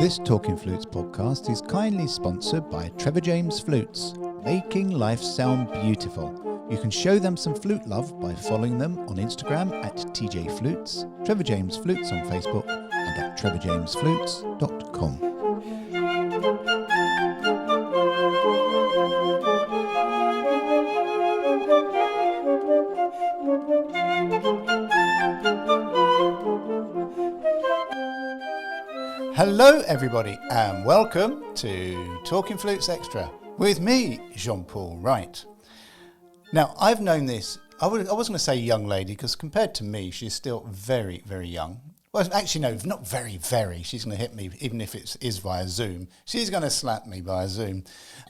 This Talking Flutes podcast is kindly sponsored by Trevor James Flutes, making life sound beautiful. You can show them some flute love by following them on Instagram at TJ Flutes, Trevor James Flutes on Facebook, and at trevorjamesflutes.com. Hello everybody and welcome to Talking Flutes Extra with me, Jean-Paul Wright. Now I've known this, I wasn't going to say young lady because compared to me she's still very, very young. Well actually no, not very, very. She's going to hit me even if it is via Zoom. She's going to slap me via Zoom.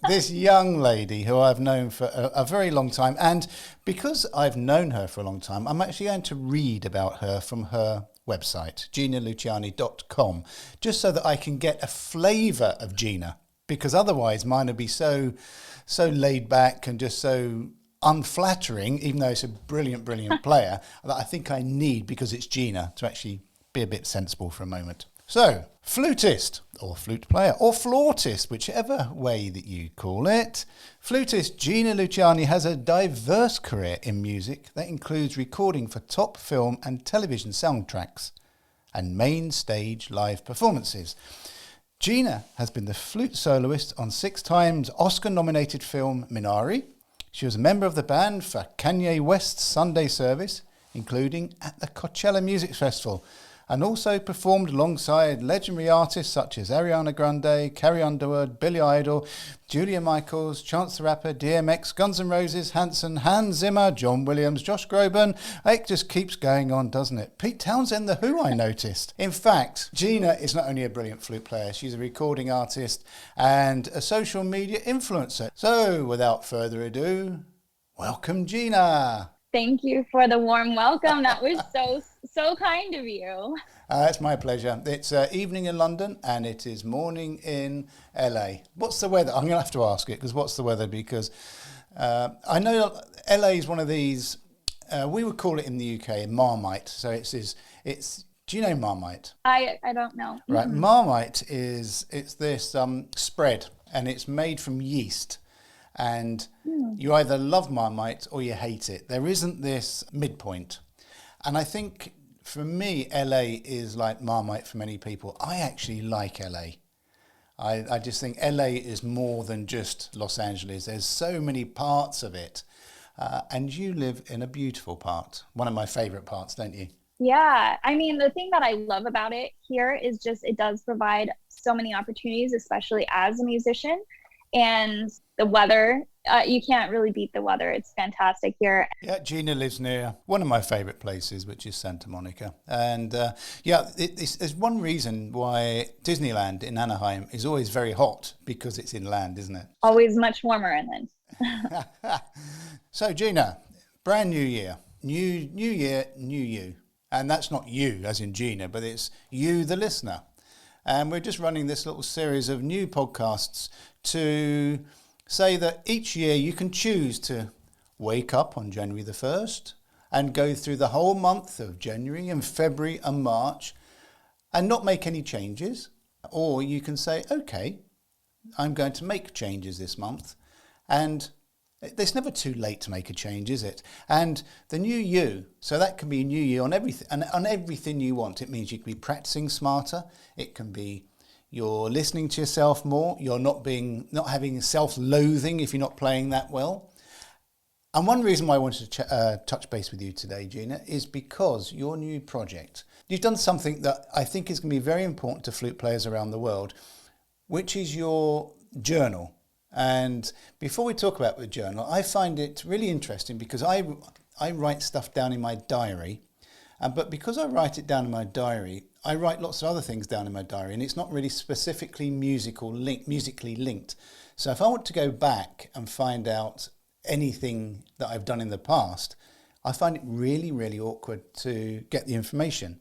This young lady who I've known for a very long time, and because I've known her for a long time, I'm actually going to read about her from her website, GinaLuciani.com, just so that I can get a flavour of Gina, because otherwise mine would be so laid back and just so unflattering, even though it's a brilliant player, that I think I need, because it's Gina, to actually be a bit sensible for a moment. So, flutist, or flute player, or flautist, whichever way that you call it. Flutist Gina Luciani has a diverse career in music that includes recording for top film and television soundtracks and main stage live performances. Gina has been the flute soloist on 6 times Oscar-nominated film Minari. She was a member of the band for Kanye West's Sunday service, including at the Coachella Music Festival, and also performed alongside legendary artists such as Ariana Grande, Carrie Underwood, Billy Idol, Julia Michaels, Chance the Rapper, DMX, Guns N' Roses, Hanson, Hans Zimmer, John Williams, Josh Groban. It just keeps going on, doesn't it? Pete Townsend, The Who, I noticed. In fact, Gina is not only a brilliant flute player, she's a recording artist and a social media influencer. So, without further ado, welcome Gina. Thank you for the warm welcome. That was so kind of you. It's my pleasure. It's evening in London and it is morning in LA. What's the weather? I'm going to have to ask it, because what's the weather? Because I know LA is one of these, we would call it in the UK Marmite. So it's do you know Marmite? I don't know. Right. Mm-hmm. Marmite it's this spread, and it's made from yeast. And you either love Marmite or you hate it. There isn't this midpoint. And I think for me, LA is like Marmite for many people. I actually like LA. I just think LA is more than just Los Angeles. There's so many parts of it. And you live in a beautiful part. One of my favorite parts, don't you? Yeah. I mean, the thing that I love about it here is just it does provide so many opportunities, especially as a musician. And the weather, you can't really beat the weather. It's fantastic here. Yeah, Gina lives near one of my favourite places, which is Santa Monica. And there's one reason why Disneyland in Anaheim is always very hot, because it's inland, isn't it? Always much warmer inland. So, Gina, brand new year. New year, new you. And that's not you, as in Gina, but it's you, the listener. And we're just running this little series of new podcasts to say that each year you can choose to wake up on January the 1st and go through the whole month of January and February and March and not make any changes. Or you can say, okay, I'm going to make changes this month. And it's never too late to make a change, is it? And the new you, so that can be a new year on everything, and on everything you want. It means you can be practicing smarter. It can be you're listening to yourself more. You're not having self-loathing if you're not playing that well. And one reason why I wanted to touch base with you today, Gina, is because your new project, you've done something that I think is going to be very important to flute players around the world, which is your journal. And before we talk about the journal, I find it really interesting because I write stuff down in my diary. But because I write it down in my diary, I write lots of other things down in my diary, and it's not really specifically musically linked. So if I want to go back and find out anything that I've done in the past, I find it really, really awkward to get the information.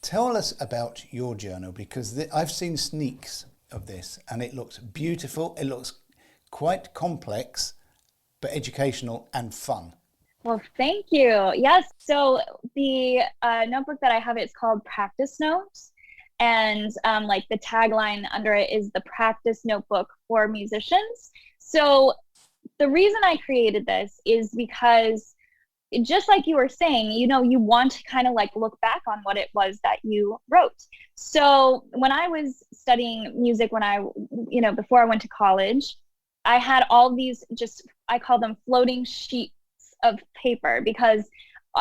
Tell us about your journal, because I've seen sneaks of this and it looks beautiful. It looks quite complex, but educational and fun. Well, thank you. Yes. So the notebook that I have, it's called Practice Notes. And like the tagline under it is the practice notebook for musicians. So the reason I created this is because, just like you were saying, you know, you want to kind of like look back on what it was that you wrote. So when I was studying music, before I went to college, I had all these I call them floating sheets of paper, because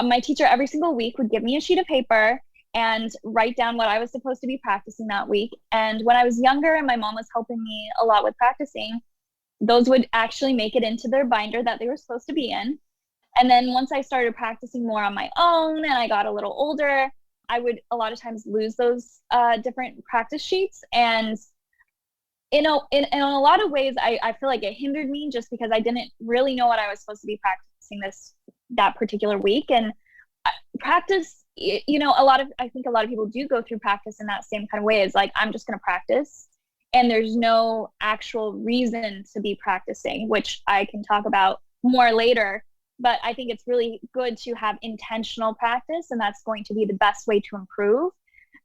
my teacher every single week would give me a sheet of paper and write down what I was supposed to be practicing that week. And when I was younger and my mom was helping me a lot with practicing, those would actually make it into their binder that they were supposed to be in. And then once I started practicing more on my own and I got a little older, I would a lot of times lose those different practice sheets. And in a lot of ways, I feel like it hindered me, just because I didn't really know what I was supposed to be practicing that particular week. And practice, you know, I think a lot of people do go through practice in that same kind of way. Is like, I'm just going to practice, and there's no actual reason to be practicing, which I can talk about more later. But I think it's really good to have intentional practice, and that's going to be the best way to improve.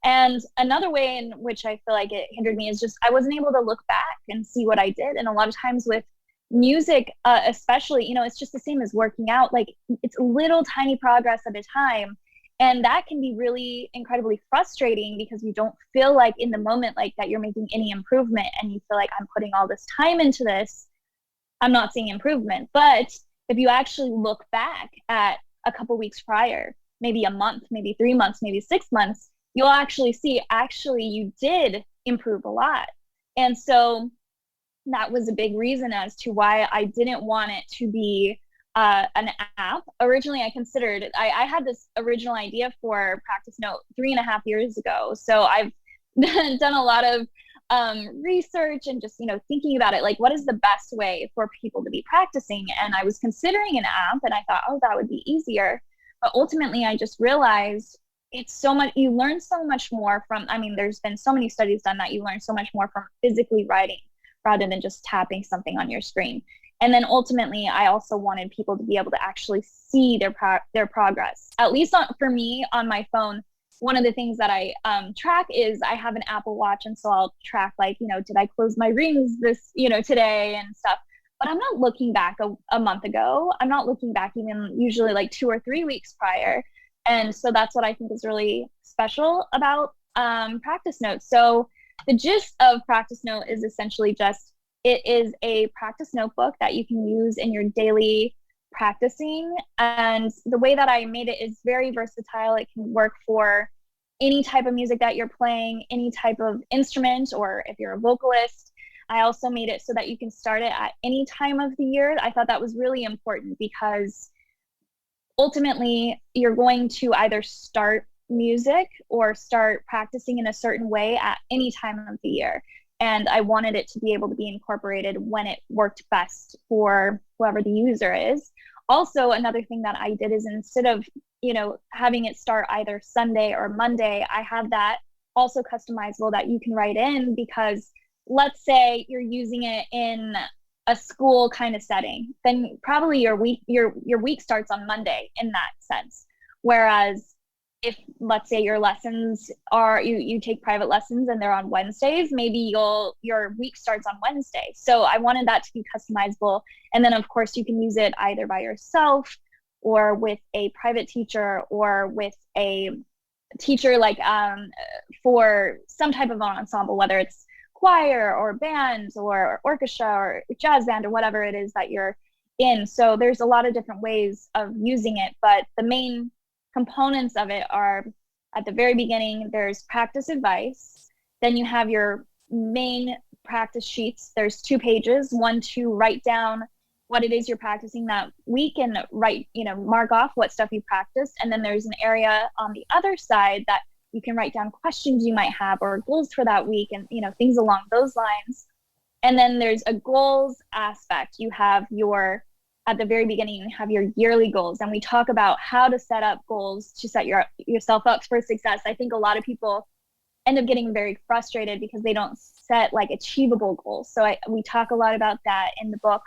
And another way in which I feel like it hindered me is just I wasn't able to look back and see what I did. And a lot of times with music, especially, you know, it's just the same as working out. Like, it's little tiny progress at a time. And that can be really incredibly frustrating, because you don't feel like in the moment like that you're making any improvement, and you feel like, I'm putting all this time into this, I'm not seeing improvement. But if you actually look back at a couple weeks prior, maybe a month, maybe 3 months, maybe 6 months, you'll actually see, you did improve a lot. And so that was a big reason as to why I didn't want it to be an app. Originally, I had this original idea for Practice Note 3.5 years ago. So I've done a lot of research and just, you know, thinking about it, like, what is the best way for people to be practicing? And I was considering an app, and I thought, oh, that would be easier. But ultimately, I just realized it's so much, you learn so much more from, there's been so many studies done that you learn so much more from physically writing rather than just tapping something on your screen. And then ultimately, I also wanted people to be able to actually see their progress. At least for me on my phone, one of the things that I track is I have an Apple Watch. And so I'll track, like, you know, did I close my rings today and stuff. But I'm not looking back a month ago. I'm not looking back even usually like 2 or 3 weeks prior. And so that's what I think is really special about Practice Notes. So the gist of Practice Note is essentially just, it is a practice notebook that you can use in your daily practicing. And the way that I made it is very versatile. It can work for any type of music that you're playing, any type of instrument, or if you're a vocalist. I also made it so that you can start it at any time of the year. I thought that was really important, because ultimately you're going to either start music or start practicing in a certain way at any time of the year. And I wanted it to be able to be incorporated when it worked best for whoever the user is. Also, another thing that I did is, instead of, you know, having it start either Sunday or Monday, I have that also customizable that you can write in, because let's say you're using it in a school kind of setting, then probably your week starts on Monday in that sense. Whereas if, let's say, your lessons are, you take private lessons and they're on Wednesdays, maybe your week starts on Wednesday. So I wanted that to be customizable. And then of course you can use it either by yourself or with a private teacher, or with a teacher, like for some type of an ensemble, whether it's choir or band or orchestra or jazz band or whatever it is that you're in. So there's a lot of different ways of using it, but the main components of it are, at the very beginning, there's practice advice. Then you have your main practice sheets. There's 2 pages, one to write down what it is you're practicing that week and mark off what stuff you practiced. And then there's an area on the other side that you can write down questions you might have or goals for that week, and, you know, things along those lines. And then there's a goals aspect. You have at the very beginning, you have your yearly goals, and we talk about how to set up goals to set yourself up for success. I think a lot of people end up getting very frustrated because they don't set like achievable goals. So we talk a lot about that in the book.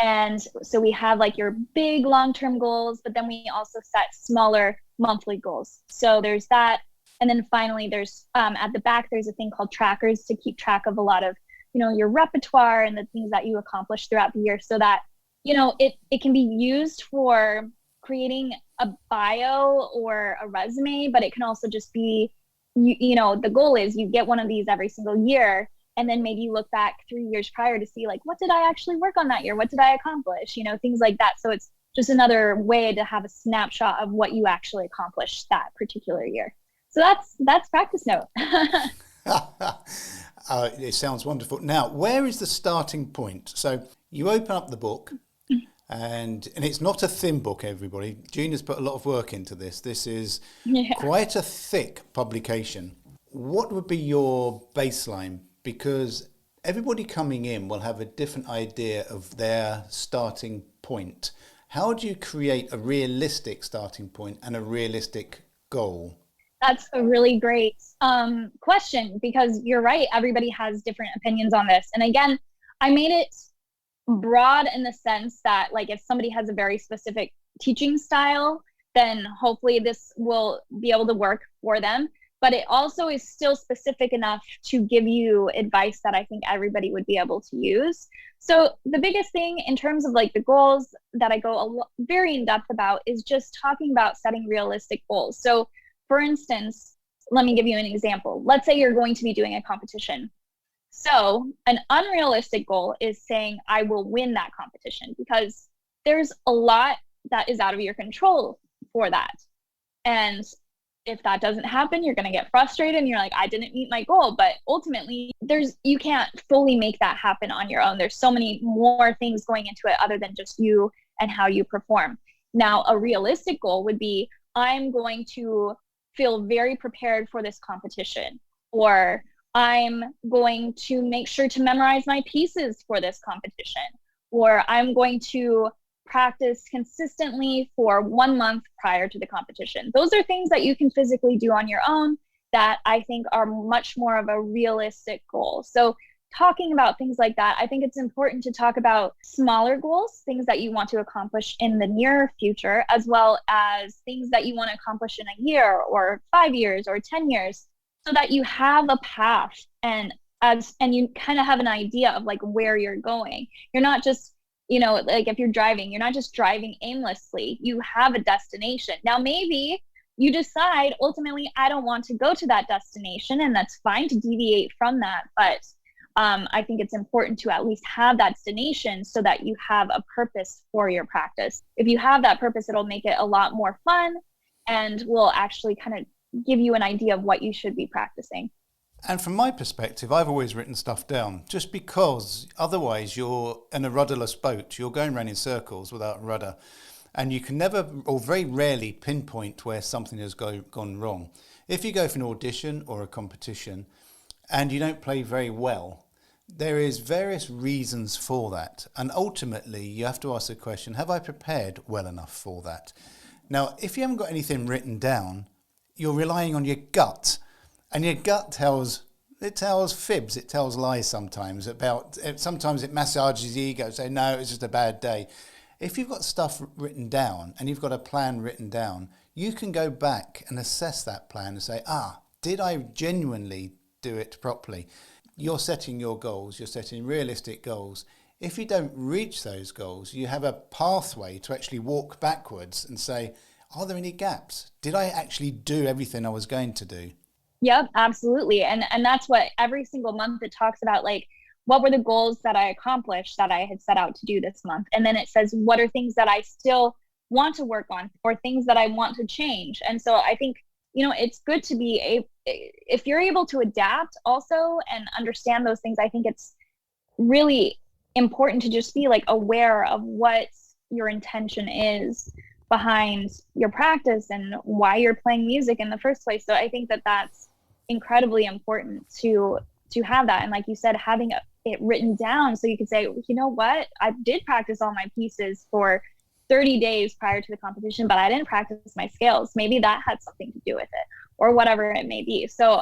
And so we have like your big long-term goals, but then we also set smaller monthly goals. So there's that. And then finally, there's at the back, there's a thing called trackers to keep track of a lot of, your repertoire and the things that you accomplish throughout the year, so that, it can be used for creating a bio or a resume, but it can also just be, the goal is you get one of these every single year. And then maybe you look back 3 years prior to see, like, what did I actually work on that year? What did I accomplish? Things like that. So it's just another way to have a snapshot of what you actually accomplished that particular year. So that's practice note. It sounds wonderful. Now, where is the starting point? So you open up the book, and it's not a thin book, everybody. Gina's put a lot of work into this. This is quite a thick publication. What would be your baseline? Because everybody coming in will have a different idea of their starting point. How do you create a realistic starting point and a realistic goal? That's a really great question, because you're right. Everybody has different opinions on this. And again, I made it broad in the sense that, like, if somebody has a very specific teaching style, then hopefully this will be able to work for them. But it also is still specific enough to give you advice that I think everybody would be able to use. So the biggest thing in terms of like the goals that I go very in depth about is just talking about setting realistic goals. So for instance, let me give you an example. Let's say you're going to be doing a competition. So an unrealistic goal is saying, I will win that competition, because there's a lot that is out of your control for that. And if that doesn't happen, you're going to get frustrated and you're like, I didn't meet my goal. But ultimately, you can't fully make that happen on your own. There's so many more things going into it other than just you and how you perform. Now, a realistic goal would be, I'm going to feel very prepared for this competition, or I'm going to make sure to memorize my pieces for this competition, or I'm going to practice consistently for 1 month prior to the competition. Those are things that you can physically do on your own that I think are much more of a realistic goal. So talking about things like that, I think it's important to talk about smaller goals, things that you want to accomplish in the near future, as well as things that you want to accomplish in a year or 5 years or 10 years, so that you have a path and you kind of have an idea of like where you're going. You're not just, like if you're driving, you're not just driving aimlessly. You have a destination. Now, maybe you decide ultimately, I don't want to go to that destination, and that's fine to deviate from that. But I think it's important to at least have that destination so that you have a purpose for your practice. If you have that purpose, it'll make it a lot more fun and will actually kind of give you an idea of what you should be practicing. And from my perspective, I've always written stuff down, just because otherwise you're in a rudderless boat. You're going around in circles without a rudder, and you can never, or very rarely, pinpoint where something has gone wrong. If you go for an audition or a competition and you don't play very well, there is various reasons for that. And ultimately, you have to ask the question, have I prepared well enough for that? Now, if you haven't got anything written down, you're relying on your gut. And your gut tells fibs, it tells lies sometimes. Sometimes it massages the ego, say, no, it's just a bad day. If you've got stuff written down and you've got a plan written down, you can go back and assess that plan and say, did I genuinely do it properly? You're setting your goals, you're setting realistic goals. If you don't reach those goals, you have a pathway to actually walk backwards and say, are there any gaps? Did I actually do everything I was going to do? Yep, absolutely. And that's what every single month it talks about, like, what were the goals that I accomplished that I had set out to do this month? And then it says, what are things that I still want to work on, or things that I want to change? And so I think, it's good to be if you're able to adapt also and understand those things. I think it's really important to just be like aware of what your intention is behind your practice and why you're playing music in the first place. So I think that that's incredibly important to have that. And like you said, having it written down so you can say, you know what, I did practice all my pieces for 30 days prior to the competition, but I didn't practice my scales. Maybe that had something to do with it, or whatever it may be. So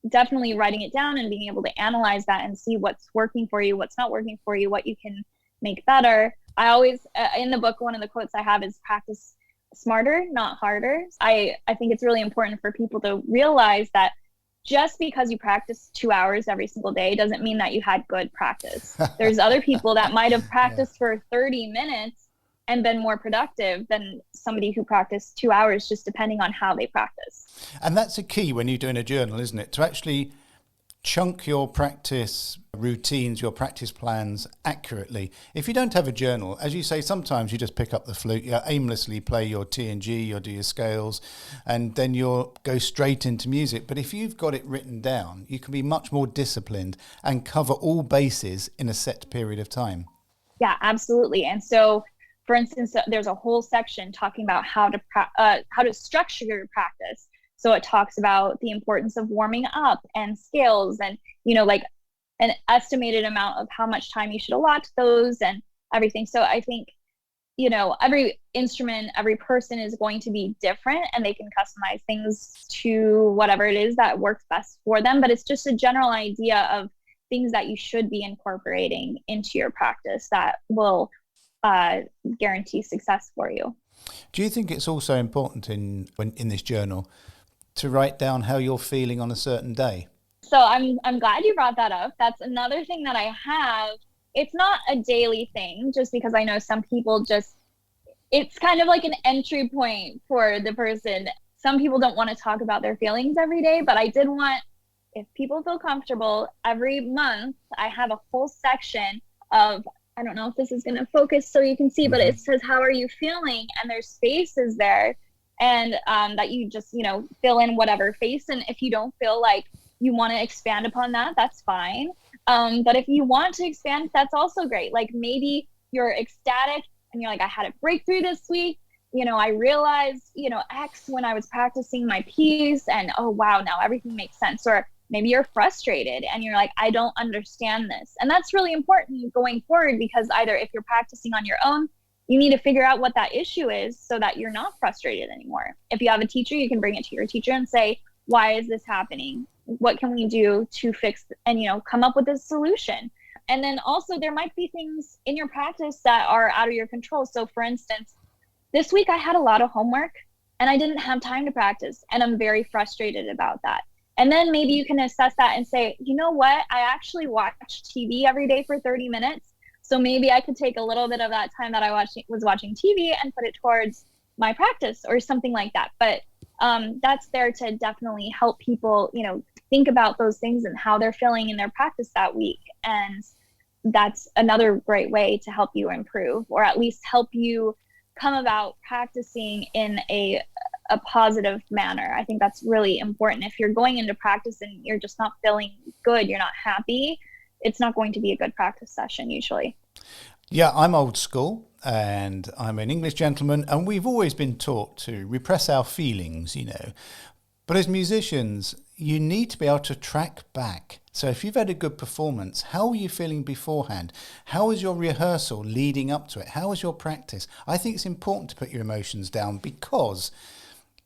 definitely writing it down and being able to analyze that and see what's working for you, what's not working for you, what you can make better. I always, in the book, one of the quotes I have is practice smarter, not harder. I think it's really important for people to realize that just because you practice 2 hours every single day doesn't mean that you had good practice. There's other people that might have practiced for 30 minutes and been more productive than somebody who practiced 2 hours, just depending on how they practice. And that's a key when you're doing a journal, isn't it? To actually chunk your practice routines, your practice plans accurately. If you don't have a journal, as you say, sometimes you just pick up the flute, you aimlessly play your T and G, you'll do your scales, and then you'll go straight into music. But if you've got it written down, you can be much more disciplined and cover all bases in a set period of time. Yeah, absolutely. And so, for instance, there's a whole section talking about how to structure your practice. So it talks about the importance of warming up and scales and, like an estimated amount of how much time you should allot to those and everything. So I think, every instrument, every person is going to be different, and they can customize things to whatever it is that works best for them. But it's just a general idea of things that you should be incorporating into your practice that will guarantee success for you. Do you think it's also important in this journal to write down how you're feeling on a certain day? So I'm glad you brought that up. That's another thing that I have. It's not a daily thing, just because I know some people it's kind of like an entry point for the person. Some people don't want to talk about their feelings every day, but I did want, if people feel comfortable, every month I have a whole section of, I don't know if this is going to focus so you can see, but it says, how are you feeling? And there's spaces there. And that you just, fill in whatever face. And if you don't feel like you want to expand upon that, that's fine. But if you want to expand, that's also great. Like maybe you're ecstatic and you're like, I had a breakthrough this week. I realized, X when I was practicing my piece, and oh, wow, now everything makes sense. Or maybe you're frustrated and you're like, I don't understand this. And that's really important going forward, because either if you're practicing on your own, you need to figure out what that issue is so that you're not frustrated anymore. If you have a teacher, you can bring it to your teacher and say, why is this happening? What can we do to fix and, come up with a solution? And then also there might be things in your practice that are out of your control. So for instance, this week I had a lot of homework and I didn't have time to practice, and I'm very frustrated about that. And then maybe you can assess that and say, you know what? I actually watch TV every day for 30 minutes. So maybe I could take a little bit of that time that I was watching TV and put it towards my practice or something like that. But that's there to definitely help people, think about those things and how they're feeling in their practice that week. And that's another great way to help you improve, or at least help you come about practicing in a positive manner. I think that's really important. If you're going into practice and you're just not feeling good, you're not happy, it's not going to be a good practice session usually. Yeah, I'm old school and I'm an English gentleman, and we've always been taught to repress our feelings, But as musicians, you need to be able to track back. So if you've had a good performance, how were you feeling beforehand? How was your rehearsal leading up to it? How was your practice? I think it's important to put your emotions down, because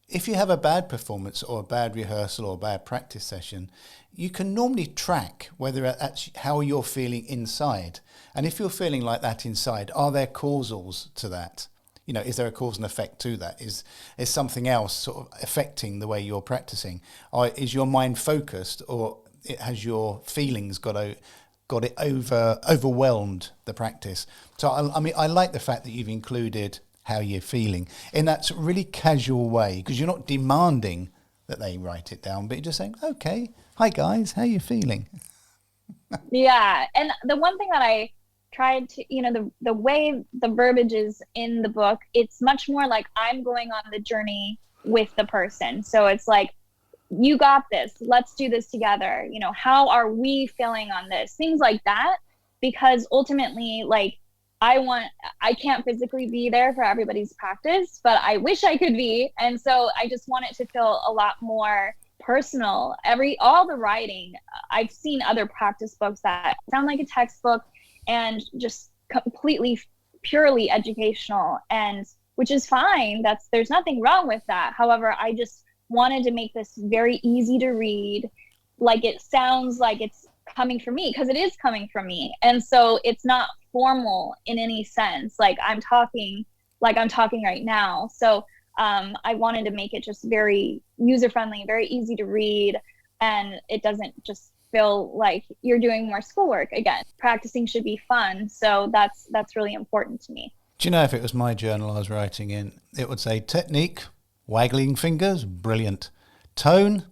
if you have a bad performance or a bad rehearsal or a bad practice session, you can normally track whether that's how you're feeling inside. And if you're feeling like that inside, are there causals to that? Is there a cause and effect to that? Is something else sort of affecting the way you're practicing? Or is your mind focused, or has your feelings got it overwhelmed the practice? So I like the fact that you've included how you're feeling in that really casual way, because you're not demanding that they write it down, but you're just saying, okay, hi guys, how you feeling? Yeah. And the one thing that I tried to, the way the verbiage is in the book, it's much more like I'm going on the journey with the person. So it's like, you got this, let's do this together. How are we feeling on this? Things like that, because ultimately, like, I can't physically be there for everybody's practice, but I wish I could be. And so I just want it to feel a lot more personal. All the writing, I've seen other practice books that sound like a textbook and just completely, purely educational, and which is fine. There's nothing wrong with that. However, I just wanted to make this very easy to read. Like, it sounds like it's coming from me, because it is coming from me. And so it's not formal in any sense. Like I'm talking right now. So I wanted to make it just very user-friendly, very easy to read, and it doesn't just feel like you're doing more schoolwork. Again, practicing should be fun, so that's really important to me. Do you know, if it was my journal I was writing in, it would say technique, waggling fingers, brilliant. Tone,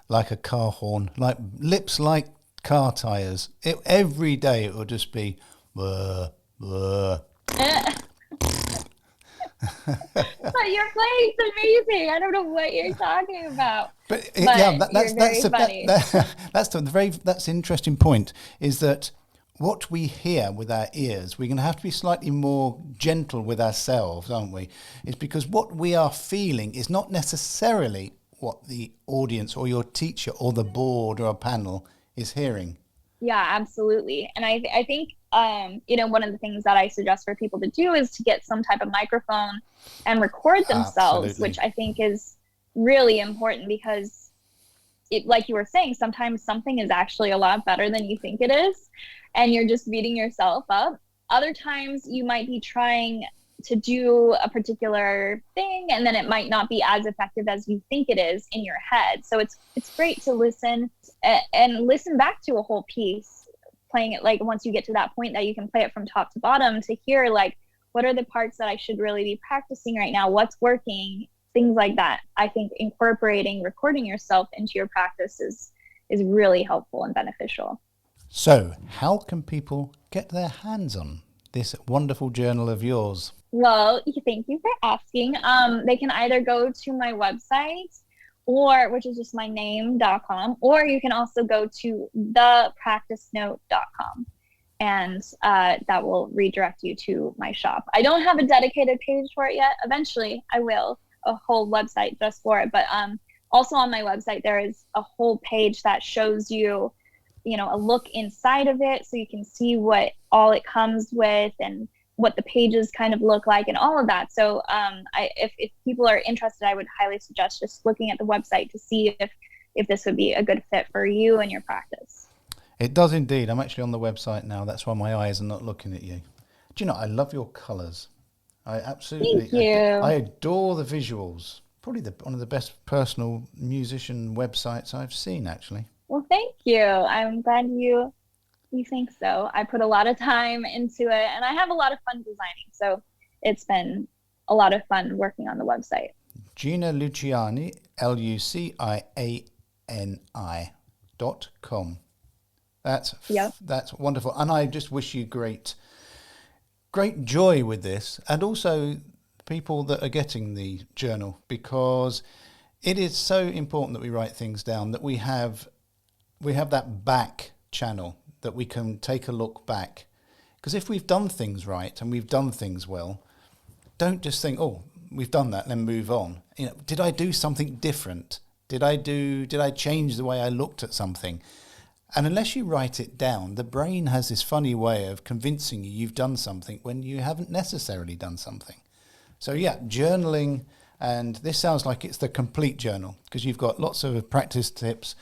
like a car horn, like lips like car tires. Every day it would just be bleh, bleh. But your playing's amazing. I don't know what you're talking about. But yeah, that's the interesting point, is that what we hear with our ears, we're going to have to be slightly more gentle with ourselves, aren't we? It's because what we are feeling is not necessarily what the audience or your teacher or the board or a panel is hearing. Yeah, absolutely. And I think, one of the things that I suggest for people to do is to get some type of microphone and record themselves, Absolutely. which I think is really important, because like you were saying, sometimes something is actually a lot better than you think it is, and you're just beating yourself up. Other times you might be trying to do a particular thing, and then it might not be as effective as you think it is in your head. So it's great to listen and listen back to a whole piece, playing it, like once you get to that point that you can play it from top to bottom, to hear like, what are the parts that I should really be practicing right now? What's working? Things like that. I think incorporating recording yourself into your practice is really helpful and beneficial. So how can people get their hands on this wonderful journal of yours? Well, thank you for asking. They can either go to my website, which is just my name.com, or you can also go to thepracticenote.com, and that will redirect you to my shop. I don't have a dedicated page for it yet. Eventually I will, a whole website just for it. But also on my website, there is a whole page that shows you, a look inside of it, so you can see what all it comes with and what the pages kind of look like and all of that. So if people are interested, I would highly suggest just looking at the website to see if this would be a good fit for you and your practice. It does indeed. I'm actually on the website now. That's why my eyes are not looking at you. Do you know, I love your colours. I absolutely, Thank you. I adore the visuals. Probably one of the best personal musician websites I've seen, actually. Well, thank you. I'm glad you think so. I put a lot of time into it, and I have a lot of fun designing. So it's been a lot of fun working on the website. Gina Luciani, LUCIANI.com. That's wonderful. And I just wish you great joy with this, and also people that are getting the journal, because it is so important that we write things down, that we have that back channel, that we can take a look back. Because if we've done things right and we've done things well, don't just think, oh, we've done that, then move on. Did I do something different? Did I change the way I looked at something? And unless you write it down, the brain has this funny way of convincing you you've done something when you haven't necessarily done something. So yeah, journaling, and this sounds like it's the complete journal, because you've got lots of practice tips,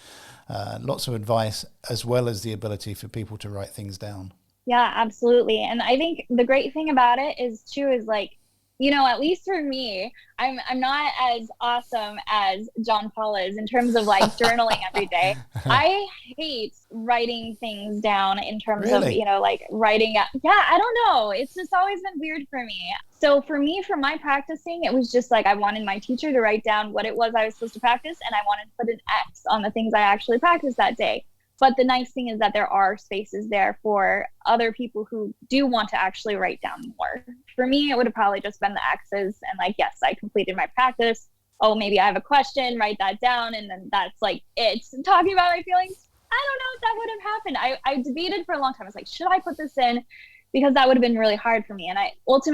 lots of advice, as well as the ability for people to write things down. Yeah, absolutely. And I think the great thing about it is like, at least for me, I'm not as awesome as John Paul is in terms of like journaling every day. I hate writing things down in terms of, like writing. Yeah, I don't know. It's just always been weird for me. So for me, for my practicing, it was just like I wanted my teacher to write down what it was I was supposed to practice, and I wanted to put an X on the things I actually practiced that day. But the nice thing is that there are spaces there for other people who do want to actually write down more. For me, it would have probably just been the X's and like, yes, I completed my practice. Oh, maybe I have a question, write that down. And then that's like it. Talking about my feelings, I don't know if that would have happened. I debated for a long time. I was like, should I put this in? Because that would have been really hard for me. And I was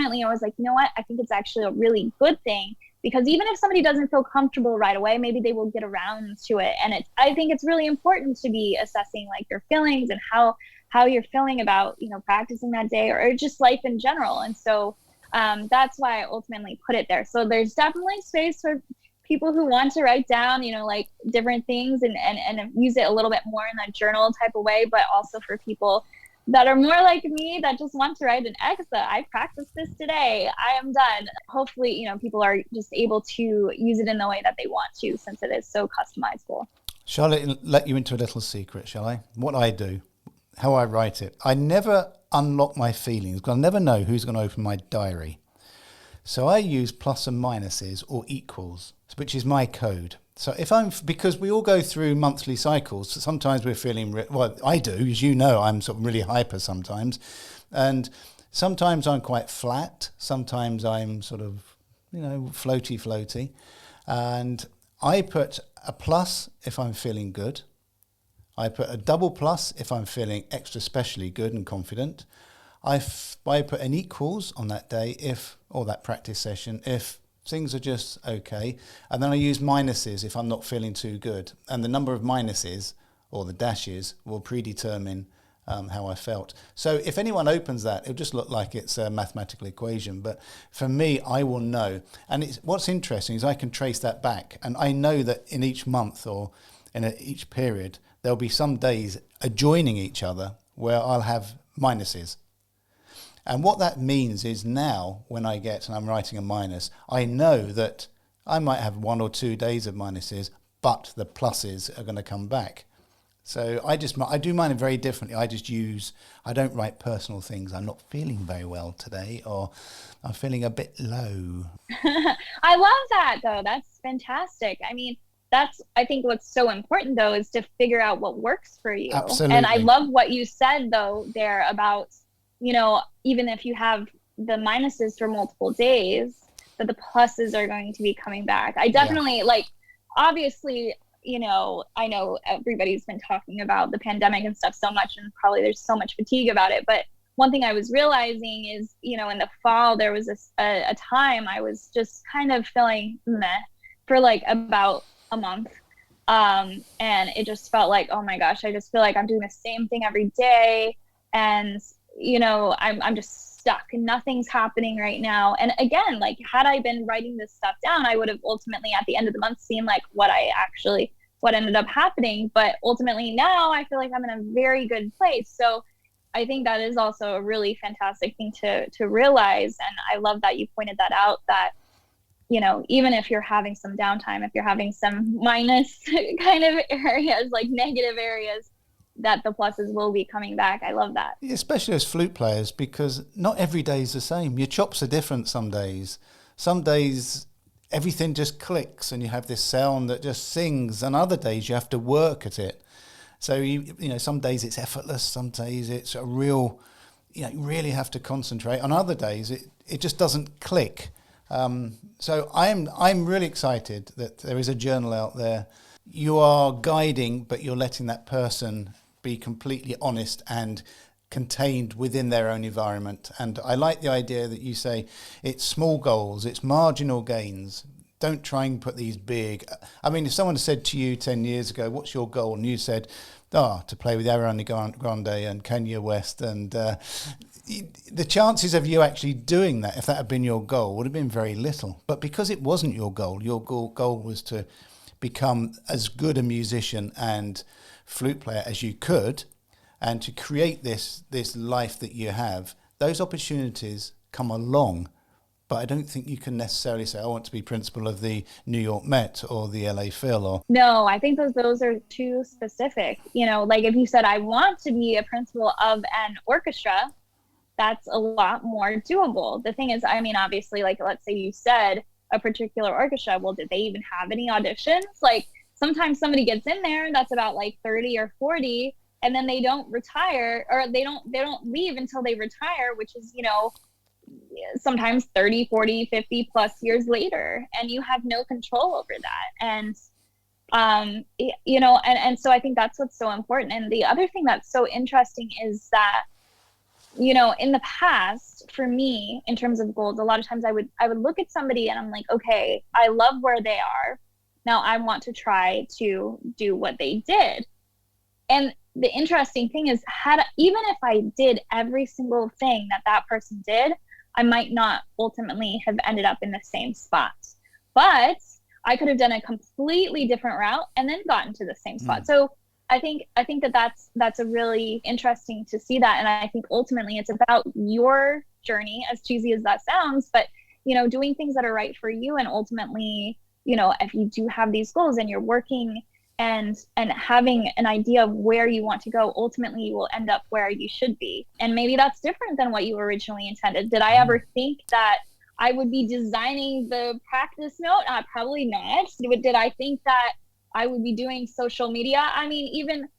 like, you know what? I think it's actually a really good thing, because even if somebody doesn't feel comfortable right away, maybe they will get around to it. And I think it's really important to be assessing like your feelings and how you're feeling about, practicing that day, or just life in general. And so that's why I ultimately put it there. So there's definitely space for people who want to write down, like different things and use it a little bit more in a journal type of way, but also for people that are more like me, that just want to write an exa. I practiced this today. I am done. Hopefully, you know, people are just able to use it in the way that they want to, since it is so customizable. Shall I let you into a little secret, shall I? What I do, how I write it. I never unlock my feelings because I never know who's going to open my diary. So I use plus and minuses or equals, which is my code. So because we all go through monthly cycles, so sometimes we're feeling, well, I do, as you know, I'm sort of really hyper sometimes. And sometimes I'm quite flat. Sometimes I'm sort of, you know, floaty. And I put a plus if I'm feeling good. I put a double plus if I'm feeling extra specially good and confident. I put an equals on that day or that practice session if things are just okay. And then I use minuses if I'm not feeling too good. And the number of minuses or the dashes will predetermine how I felt. So if anyone opens that, it'll just look like it's a mathematical equation. But for me, I will know. And what's interesting is I can trace that back. And I know that in each month or in each period, there'll be some days adjoining each other where I'll have minuses. And what that means is now when I get, and I'm writing a minus, I know that I might have 1 or 2 days of minuses, but the pluses are going to come back. So I do mine very differently. I don't write personal things. I'm not feeling very well today, or I'm feeling a bit low. I love that though. That's fantastic. I mean, I think what's so important though is to figure out what works for you. Absolutely. And I love what you said though there about, you know, even if you have the minuses for multiple days, that the pluses are going to be coming back. I definitely obviously, you know, I know everybody's been talking about the pandemic and stuff so much, and probably there's so much fatigue about it. But one thing I was realizing is, you know, in the fall, there was a time I was just kind of feeling meh for like about a month. And it just felt like, oh my gosh, I just feel like I'm doing the same thing every day. And, you know, I'm just stuck and nothing's happening right now. And again, like had I been writing this stuff down, I would have ultimately at the end of the month seen like what ended up happening. But ultimately now I feel like I'm in a very good place. So I think that is also a really fantastic thing to realize. And I love that you pointed that out, that, you know, even if you're having some downtime, if you're having some minus kind of areas, like negative areas, that the pluses will be coming back. I love that. Especially as flute players, because not every day is the same. Your chops are different some days. Some days everything just clicks and you have this sound that just sings, and other days you have to work at it. So, you know, some days it's effortless, some days it's a real, you know, you really have to concentrate. On other days it just doesn't click. So I'm really excited that there is a journal out there. You are guiding, but you're letting that person be completely honest and contained within their own environment. And I like the idea that you say it's small goals, it's marginal gains. Don't try and put these big... I mean, if someone said to you 10 years ago, what's your goal? And you said, to play with Ariana Grande and Kanye West. And the chances of you actually doing that, if that had been your goal, would have been very little. But because it wasn't your goal was to become as good a musician and flute player as you could, and to create this life that you have. Those opportunities come along, but I don't think you can necessarily say, I want to be principal of the New York Met or the LA Phil. Or no, I think those are too specific. You know, like if you said, I want to be a principal of an orchestra, that's a lot more doable. The thing is, I mean, obviously, like, let's say you said a particular orchestra, well, did they even have any auditions? Like, sometimes somebody gets in there that's about like 30 or 40, and then they don't retire, or they don't leave until they retire, which is, you know, sometimes 30, 40, 50 plus years later, and you have no control over that. And you know, and so I think that's what's so important. And the other thing that's so interesting is that, you know, in the past, for me, in terms of goals, a lot of times I would look at somebody and I'm like, okay, I love where they are. Now I want to try to do what they did. And the interesting thing is, even if I did every single thing that person did, I might not ultimately have ended up in the same spot. But I could have done a completely different route and then gotten to the same spot. So I think that's a really interesting to see that. And I think ultimately it's about your journey, as cheesy as that sounds, but doing things that are right for you. And ultimately, if you do have these goals and you're working and having an idea of where you want to go, ultimately you will end up where you should be. And maybe that's different than what you originally intended. Did I ever think that I would be designing the practice note? Probably not. Did I think that I would be doing social media? I mean, even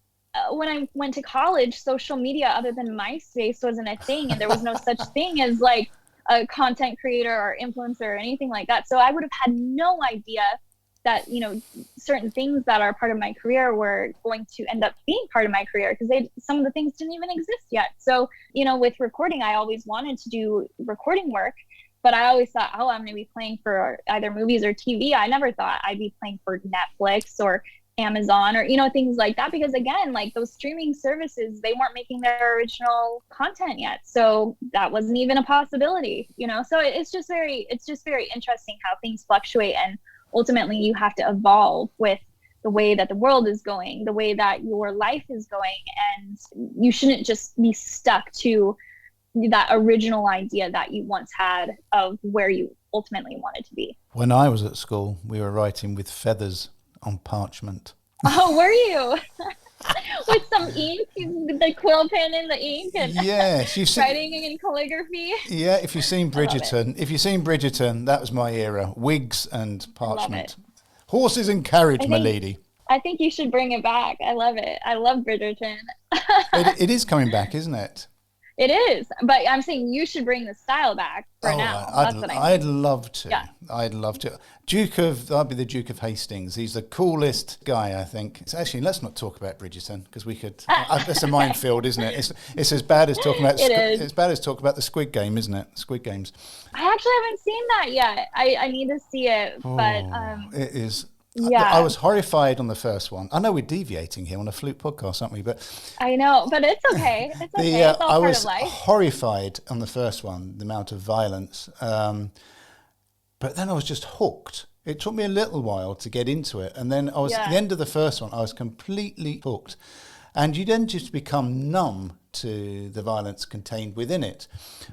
when I went to college, social media other than MySpace wasn't a thing, and there was no such thing as like a content creator or influencer or anything like that. So I would have had no idea that certain things that are part of my career were going to end up being part of my career, because some of the things didn't even exist yet. So with recording, I always wanted to do recording work, but I always thought, I'm going to be playing for either movies or TV. I never thought I'd be playing for Netflix or Amazon or things like that, because again, like those streaming services, they weren't making their original content yet, so that wasn't even a possibility. So it's just very interesting how things fluctuate, and ultimately you have to evolve with the way that the world is going, the way that your life is going, and you shouldn't just be stuck to that original idea that you once had of where you ultimately wanted to be. When I was at school, we were writing with feathers on parchment. Oh, were you? With some ink, the quill pen and the ink, and writing in calligraphy. Yeah, if you've seen Bridgerton, that was my era. Wigs and parchment. Horses and carriage, my lady. I think you should bring it back. I love it. I love Bridgerton. It is coming back, isn't it? It is, but I'm saying you should bring the style back for now. I'd love to. Yeah. I'd love to. I'd be the Duke of Hastings. He's the coolest guy, I think. It's actually, let's not talk about Bridgerton, because we could. That's a minefield, isn't it? It's as bad as talking about. It's as bad as talking about the Squid Game, isn't it? Squid Games. I actually haven't seen that yet. I need to see it, but it is. Yeah. I was horrified on the first one. I know we're deviating here on a Flute podcast, aren't we? But I know, but it's okay. It's okay. It's all part of life. I was horrified on the first one, the amount of violence. But then I was just hooked. It took me a little while to get into it. And then at the end of the first one, I was completely hooked. And you then just become numb to the violence contained within it.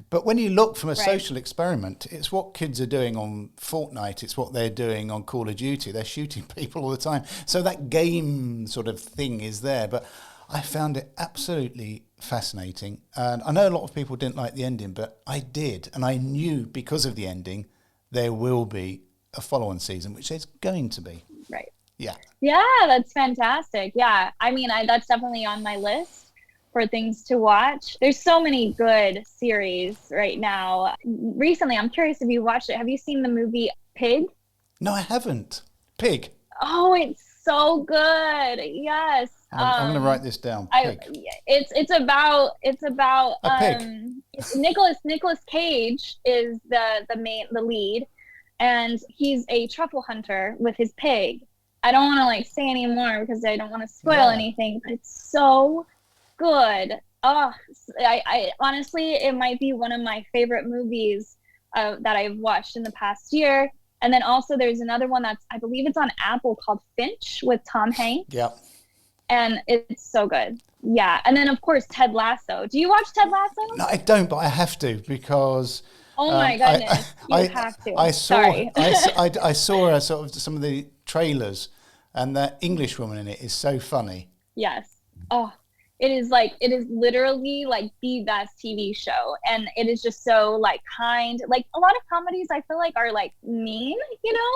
But when you look from a social experiment, it's what kids are doing on Fortnite, it's what they're doing on Call of Duty. They're shooting people all the time. So that game sort of thing is there. But I found it absolutely fascinating. And I know a lot of people didn't like the ending, but I did. And I knew because of the ending, there will be a follow-on season, which there's going to be. Right. Yeah. Yeah, that's fantastic. Yeah. I mean, that's definitely on my list for things to watch. There's so many good series right now. Recently, I'm curious if you watched it. Have you seen the movie Pig? No, I haven't. Pig. Oh, it's so good. Yes. I'm going to write this down. Pig. It's about a pig. It's Nicolas Cage is the lead, and he's a truffle hunter with his pig. I don't want to say any more because I don't want to spoil anything, but it's so good. Oh, I honestly, it might be one of my favorite movies that I've watched in the past year. And then also there's another one I believe it's on Apple, called Finch with Tom Hanks. Yep. And it's so good. Yeah. And then of course, Ted Lasso. Do you watch Ted Lasso? No, I don't, but I have to, because oh my goodness, you have to. I saw sort of some of the trailers, and that English woman in it is so funny. Yes. Oh, it is literally like the best TV show, and it is just so kind. Like a lot of comedies, I feel like are mean,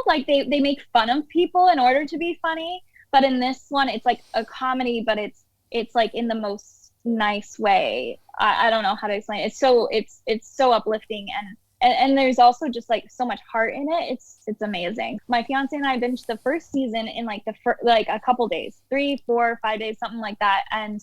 like they make fun of people in order to be funny. But in this one, it's like a comedy, but it's like in the most nice way. I don't know how to explain it. It's so uplifting, and there's also just so much heart in it. It's amazing. My fiance and I binged the first season in a couple days, 3, 4, 5 days, something like that. And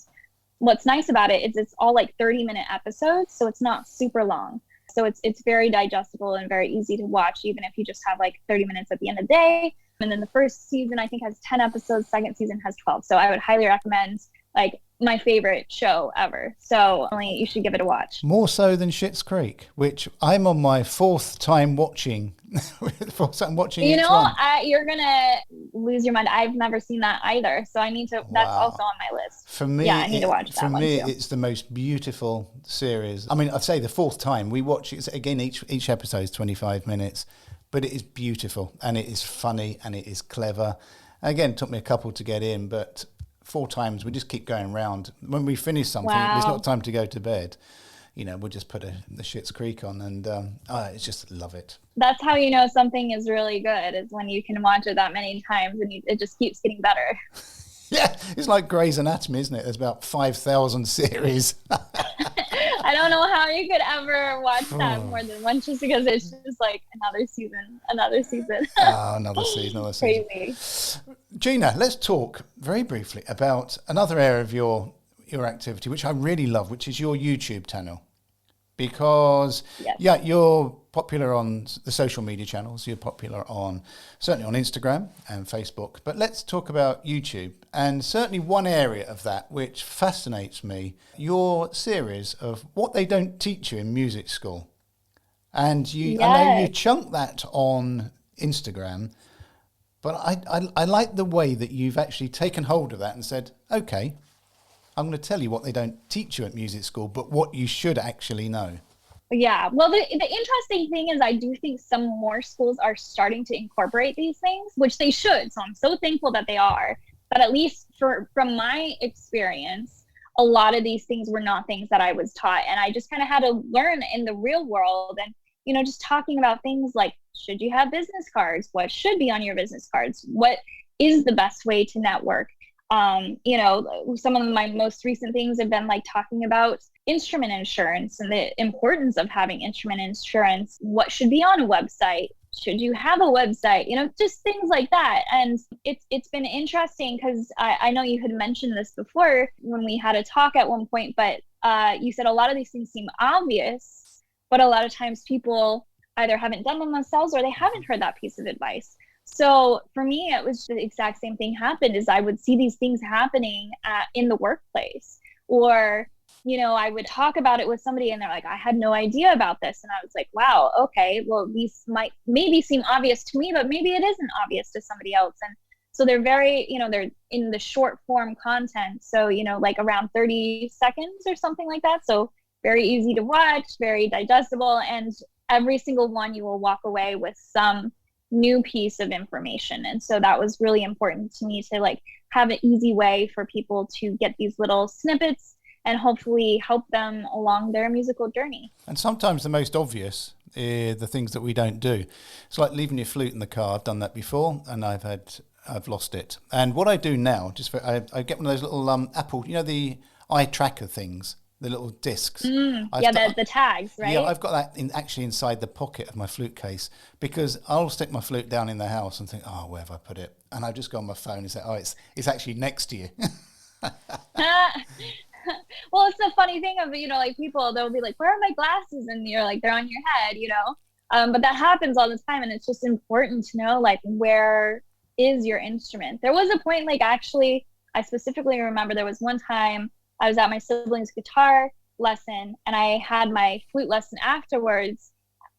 what's nice about it is it's all 30-minute episodes, so it's not super long. So it's very digestible and very easy to watch, even if you just have 30 minutes at the end of the day. And then the first season I think has 10 episodes, second season has 12. So I would highly recommend like my favorite show ever. So you should give it a watch. More so than Schitt's Creek, which I'm on my fourth time watching. Fourth time watching. You each know, one. you're gonna lose your mind. I've never seen that either, so I need to. That's also on my list. For me, yeah, I need to watch that. For one me, too. it's the most beautiful series. I mean, I'd say the fourth time we watch it again. Each episode is 25 minutes, but it is beautiful and it is funny and it is clever. Again, it took me a couple to get in, but 4 times we just keep going round. When we finish something, It's not time to go to bed. You know, we'll just put the Schitt's Creek on, and it's just love it. That's how you know something is really good, is when you can watch it that many times and it just keeps getting better. Yeah, it's like Grey's Anatomy, isn't it? There's about 5,000 series. I don't know how you could ever watch that more than once, just because it's just like another season. Another season. Crazy. Gina, let's talk very briefly about another area of your activity, which I really love, which is your YouTube channel. Because, you're popular on the social media channels. You're popular certainly on Instagram and Facebook. But let's talk about YouTube. And certainly one area of that which fascinates me, your series of what they don't teach you in music school. And I know you chunk that on Instagram, but I like the way that you've actually taken hold of that and said, okay, I'm going to tell you what they don't teach you at music school, but what you should actually know. Yeah. Well, the interesting thing is I do think some more schools are starting to incorporate these things, which they should. So I'm so thankful that they are. But at least from my experience, a lot of these things were not things that I was taught. And I just kind of had to learn in the real world. And, you know, just talking about things like, should you have business cards? What should be on your business cards? What is the best way to network? You know, some of my most recent things have been like talking about instrument insurance and the importance of having instrument insurance. What should be on a website? Should you have a website? You know, just things like that. And it's been interesting because I know you had mentioned this before when we had a talk at one point, but you said a lot of these things seem obvious, but a lot of times people either haven't done them themselves or they haven't heard that piece of advice. So for me, it was the exact same thing happened, is I would see these things happening in the workplace, or, you know, I would talk about it with somebody and they're like, I had no idea about this. And I was like, wow, okay, well, these might maybe seem obvious to me, but maybe it isn't obvious to somebody else. And so they're very, you know, they're in the short form content. So, you know, like around 30 seconds or something like that. So very easy to watch, very digestible. And every single one you will walk away with some new piece of information. And so that was really important to me, to like have an easy way for people to get these little snippets and hopefully help them along their musical journey. And sometimes the most obvious are the things that we don't do. It's like leaving your flute in the car. I've done that before and I've lost it. And what I do now, I get one of those little Apple, you know, the eye tracker things, the little discs. The tags, right? Yeah, I've got that actually inside the pocket of my flute case, because I'll stick my flute down in the house and think, oh, where have I put it? And I just go on my phone and say, oh, it's actually next to you. Well, it's the funny thing of, you know, like people, they'll be like, where are my glasses? And you're like, they're on your head, you know? But that happens all the time. And it's just important to know, like, where is your instrument? There was a point, like, actually, I specifically remember there was one time I was at my sibling's guitar lesson and I had my flute lesson afterwards.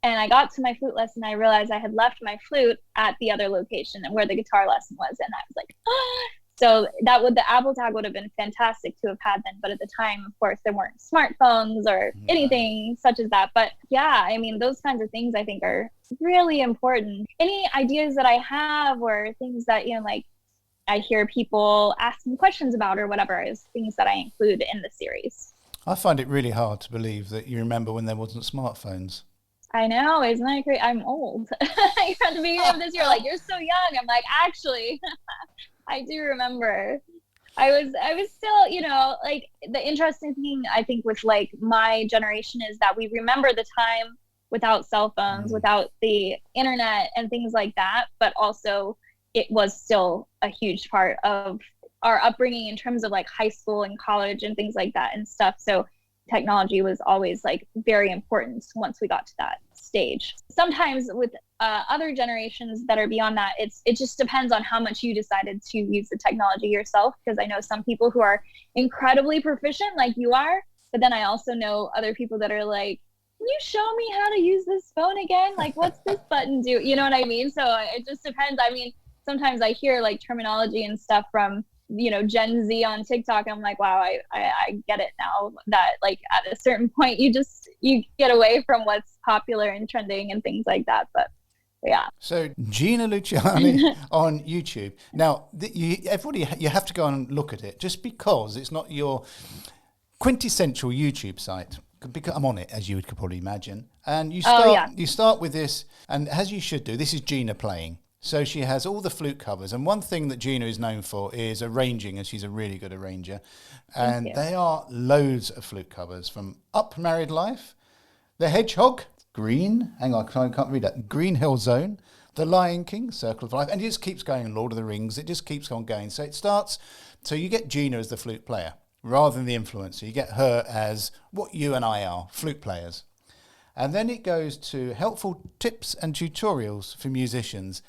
And I got to my flute lesson, I realized I had left my flute at the other location where the guitar lesson was. And I was like, oh. So the Apple Tag would have been fantastic to have had then. But at the time, of course, there weren't smartphones or anything such as that. But yeah, I mean, those kinds of things I think are really important. Any ideas that I have or things that, you know, like I hear people asking questions about or whatever is things that I include in the series. I find it really hard to believe that you remember when there wasn't smartphones. I know, isn't that crazy? I'm old. At the beginning of this year, like, you're so young. I'm like, actually, I do remember. I was still, you know, like, the interesting thing I think with like my generation is that we remember the time without cell phones, without the internet and things like that, but also it was still a huge part of our upbringing in terms of like high school and college and things like that and stuff. So technology was always like very important once we got to that stage. Sometimes with other generations that are beyond that, it just depends on how much you decided to use the technology yourself, because I know some people who are incredibly proficient like you are, but then I also know other people that are like, can you show me how to use this phone again? Like, what's this button do? You know what I mean? So it just depends. I mean, sometimes I hear like terminology and stuff from, you know, Gen Z on TikTok. I'm like, wow, I get it now, that like at a certain point you get away from what's popular and trending and things like that. But yeah. So Gina Luciani on YouTube. Now, everybody, you have to go and look at it, just because it's not your quintessential YouTube site. Because I'm on it, as you could probably imagine. And you start with this, and as you should do, this is Gina playing. So she has all the flute covers. And one thing that Gina is known for is arranging, and she's a really good arranger. And they are loads of flute covers, from Up Married Life, The Hedgehog, Green, hang on, I can't read that, Green Hill Zone, The Lion King, Circle of Life, and it just keeps going, Lord of the Rings, it just keeps on going. So it starts, so you get Gina as the flute player, rather than the influencer. You get her as what you and I are, flute players. And then it goes to helpful tips and tutorials for musicians.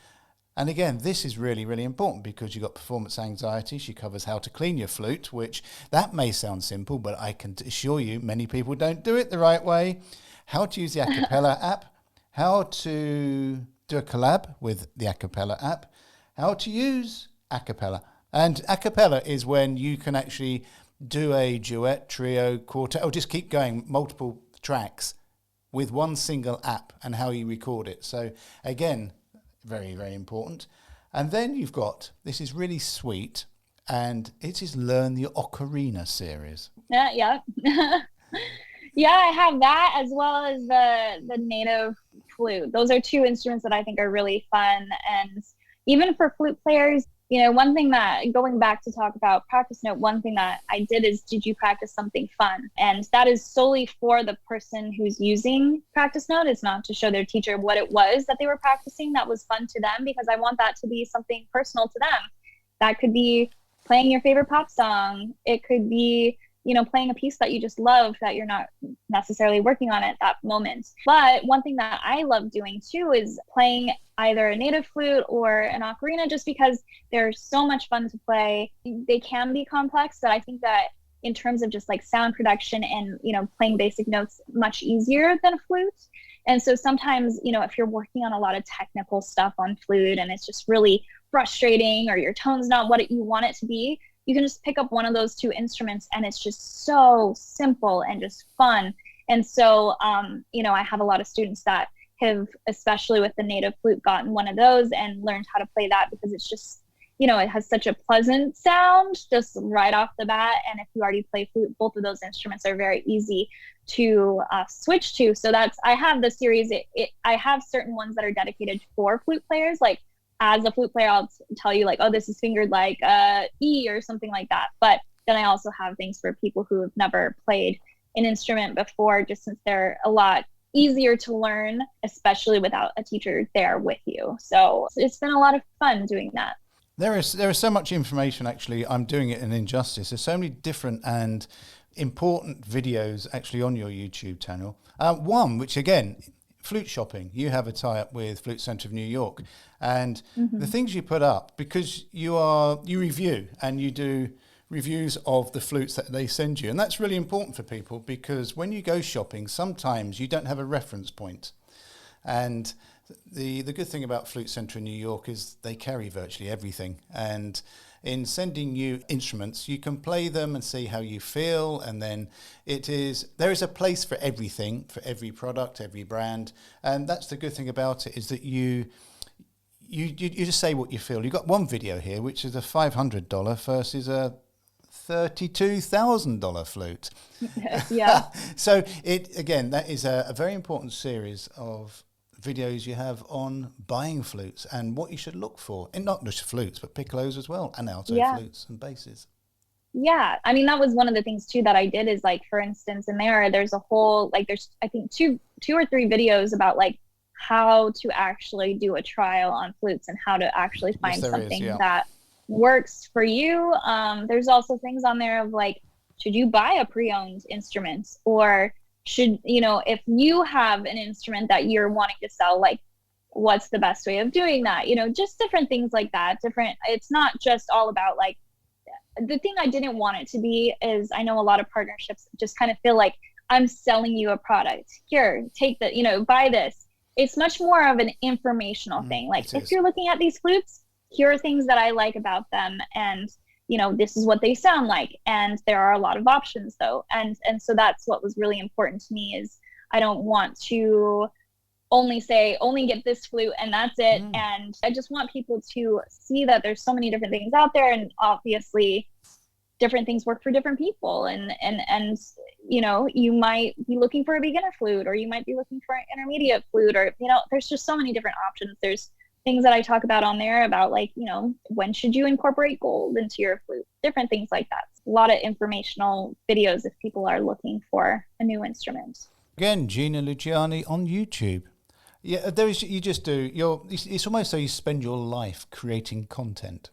And again, this is really, really important, because you've got performance anxiety. She covers how to clean your flute, which that may sound simple, but I can assure you many people don't do it the right way. How to use the Acapella app, how to do a collab with the Acapella app, how to use Acapella. And Acapella is when you can actually do a duet, trio, quartet, or just keep going, multiple tracks with one single app, and how you record it. So again, very, very important. And then you've got, this is really sweet, and it is Learn the Ocarina series. Yeah. Yeah, I have that, as well as the native flute. Those are two instruments that I think are really fun. And even for flute players, you know, one thing that, going back to talk about practice note, one thing that I did is, did you practice something fun? And that is solely for the person who's using practice note. It's not to show their teacher what it was that they were practicing that was fun to them, because I want that to be something personal to them. That could be playing your favorite pop song. It could be, you know, playing a piece that you just love, that you're not necessarily working on at that moment. But one thing that I love doing too is playing either a native flute or an ocarina, just because they're so much fun to play. They can be complex, but I think that in terms of just like sound production and, you know, playing basic notes, much easier than a flute. And so sometimes, you know, if you're working on a lot of technical stuff on flute and it's just really frustrating, or your tone's not what you want it to be, you can just pick up one of those two instruments, and it's just so simple and just fun. And so, you know, I have a lot of students that have, especially with the native flute, gotten one of those and learned how to play that, because it's just, you know, it has such a pleasant sound just right off the bat. And if you already play flute, both of those instruments are very easy to switch to. So that's, I have the series, I have certain ones that are dedicated for flute players. Like, as a flute player, I'll tell you like, oh, this is fingered like E or something like that. But then I also have things for people who have never played an instrument before, just since they're a lot easier to learn, especially without a teacher there with you. So it's been a lot of fun doing that. There is so much information, actually. I'm doing it an injustice. There's so many different and important videos actually on your YouTube channel. One, which again, flute shopping. You have a tie-up with Flute Center of New York, and the things you put up, because you review and you do reviews of the flutes that they send you, and that's really important for people, because when you go shopping, sometimes you don't have a reference point. And the good thing about Flute Center in New York is they carry virtually everything, and in sending you instruments, you can play them and see how you feel. And then there is a place for everything, for every product, every brand. And that's the good thing about it, is that you just say what you feel. You've got one video here, which is a $500 versus a $32,000 flute. Yeah. So that is a very important series of videos you have on buying flutes and what you should look for, and not just flutes but piccolos as well, and alto flutes and basses. Yeah, I mean, that was one of the things too that I did, is like, for instance, in there's a whole, like, there's I think two or three videos about like how to actually do a trial on flutes and how to actually find something that works for you. There's also things on there of like should you buy a pre-owned instrument? Or should, if you have an instrument that you're wanting to sell, like, what's the best way of doing that? Just different things like that. It's not just all about, like, the thing I didn't want it to be is, I know a lot of partnerships just kind of feel like I'm selling you a product. Here, take buy this. It's much more of an informational thing. Like, if you're looking at these flutes, here are things that I like about them. And, this is what they sound like. And there are a lot of options though. And so that's what was really important to me, is I don't want to only get this flute and that's it. And I just want people to see that there's so many different things out there, and obviously different things work for different people. And you might be looking for a beginner flute, or you might be looking for an intermediate flute, or, there's just so many different options. There's things that I talk about on there about, like, when should you incorporate gold into your flute, different things like that. A lot of informational videos if people are looking for a new instrument. Again, Gina Luciani on YouTube. Yeah, you just do. It's almost so you spend your life creating content.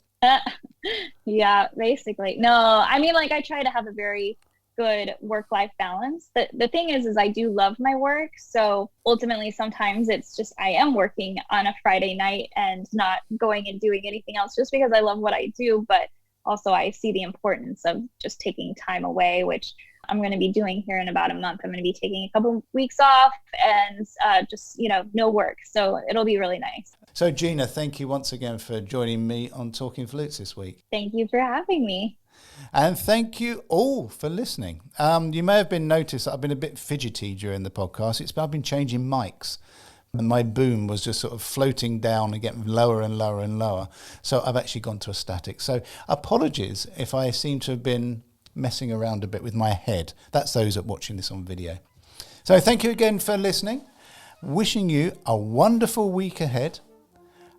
Yeah, basically. No, I mean, like, I try to have a very good work-life balance. The thing is I do love my work. So ultimately, sometimes it's just, I am working on a Friday night and not going and doing anything else just because I love what I do. But also I see the importance of just taking time away, which I'm going to be doing here in about a month. I'm going to be taking a couple weeks off and just, no work. So it'll be really nice. So Gina, thank you once again for joining me on Talking Flutes this week. Thank you for having me. And thank you all for listening. You may have been noticed that I've been a bit fidgety during the podcast. I've been changing mics, and my boom was just sort of floating down and getting lower and lower and lower. So I've actually gone to a static. So apologies if I seem to have been messing around a bit with my head. That's those that are watching this on video. So thank you again for listening. Wishing you a wonderful week ahead.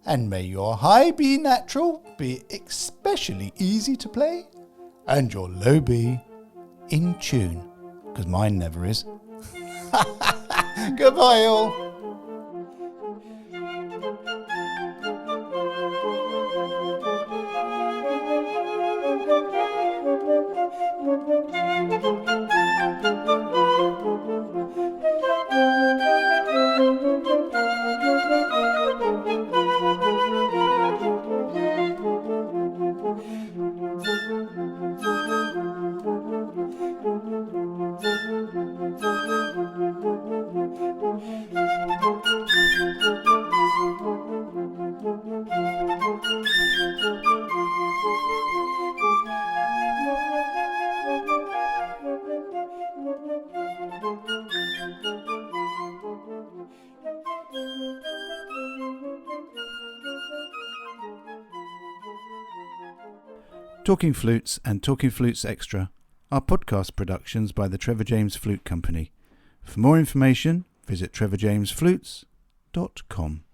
And may your high B natural be especially easy to play, and your low B in tune, because mine never is. Goodbye all. Talking Flutes and Talking Flutes Extra are podcast productions by the Trevor James Flute Company. For more information, visit trevorjamesflutes.com.